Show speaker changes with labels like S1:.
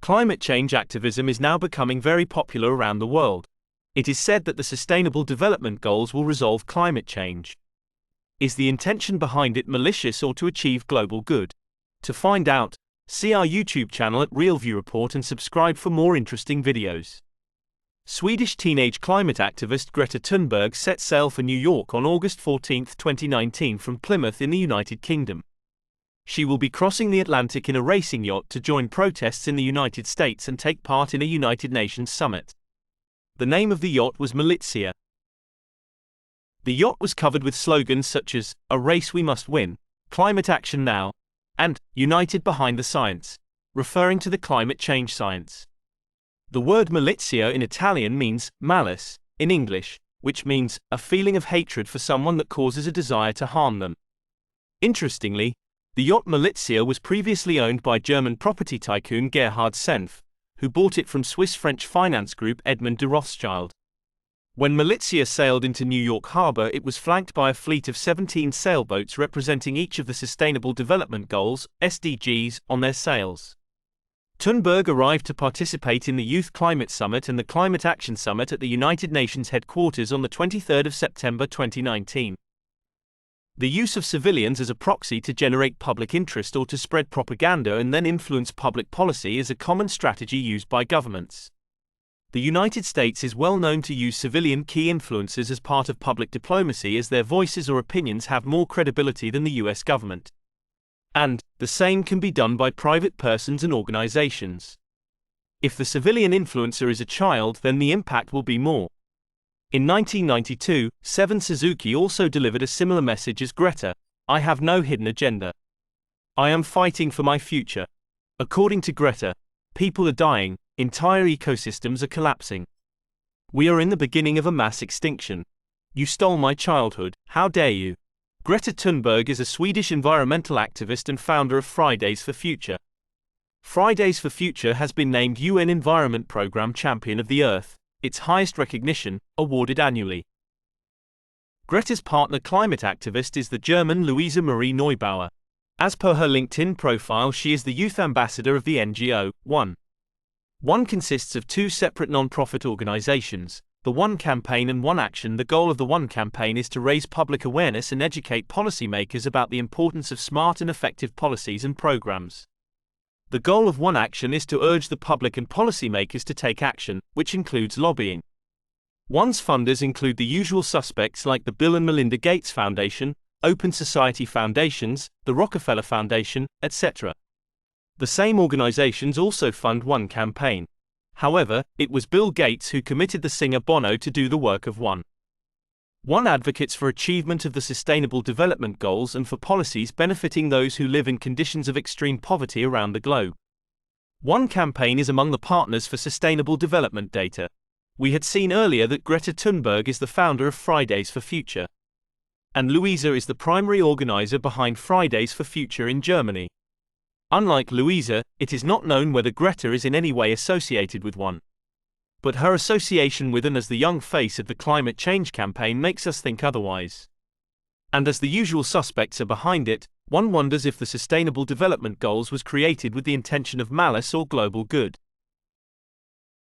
S1: Climate change activism is now becoming very popular around the world. It is said that the Sustainable Development Goals will resolve climate change. Is the intention behind it malicious or to achieve global good? To find out, see our YouTube channel at RealView Report and subscribe for more interesting videos. Swedish teenage climate activist Greta Thunberg set sail for New York on August 14, 2019 from Plymouth in the United Kingdom. She will be crossing the Atlantic in a racing yacht to join protests in the United States and take part in a United Nations summit. The name of the yacht was Malice. The yacht was covered with slogans such as, "A race we must win," "Climate action now," and "United behind the science," referring to the climate change science. The word malizia in Italian means malice, in English, which means a feeling of hatred for someone that causes a desire to harm them. Interestingly, the yacht Malizia was previously owned by German property tycoon Gerhard Senf, who bought it from Swiss-French finance group Edmond de Rothschild. When Malizia sailed into New York Harbor, it was flanked by a fleet of 17 sailboats representing each of the Sustainable Development Goals, SDGs, on their sails. Thunberg arrived to participate in the Youth Climate Summit and the Climate Action Summit at the United Nations headquarters on the 23rd of September 2019. The use of civilians as a proxy to generate public interest or to spread propaganda and then influence public policy is a common strategy used by governments. The United States is well known to use civilian key influencers as part of public diplomacy, as their voices or opinions have more credibility than the US government. And the same can be done by private persons and organizations. If the civilian influencer is a child, then the impact will be more. In 1992, Seven Suzuki also delivered a similar message as Greta: "I have no hidden agenda. I am fighting for my future." According to Greta, people are dying, entire ecosystems are collapsing. We are in the beginning of a mass extinction. You stole my childhood, how dare you? Greta Thunberg is a Swedish environmental activist and founder of Fridays for Future. Fridays for Future has been named UN Environment Programme Champion of the Earth, its highest recognition, awarded annually. Greta's partner climate activist is the German Luisa Marie Neubauer. As per her LinkedIn profile, she is the youth ambassador of the NGO, One. One consists of two separate non-profit organizations, the One Campaign and One Action. The goal of the One Campaign is to raise public awareness and educate policymakers about the importance of smart and effective policies and programs. The goal of One Action is to urge the public and policymakers to take action, which includes lobbying. One's funders include the usual suspects like the Bill and Melinda Gates Foundation, Open Society Foundations, the Rockefeller Foundation, etc. The same organizations also fund One Campaign. However, it was Bill Gates who committed the singer Bono to do the work of One. One advocates for achievement of the Sustainable Development Goals and for policies benefiting those who live in conditions of extreme poverty around the globe. One Campaign is among the partners for Sustainable Development data. We had seen earlier that Greta Thunberg is the founder of Fridays for Future. And Luisa is the primary organizer behind Fridays for Future in Germany. Unlike Luisa, it is not known whether Greta is in any way associated with One. But her association with and as the young face of the climate change campaign makes us think otherwise. And as the usual suspects are behind it, one wonders if the Sustainable Development Goals was created with the intention of malice or global good.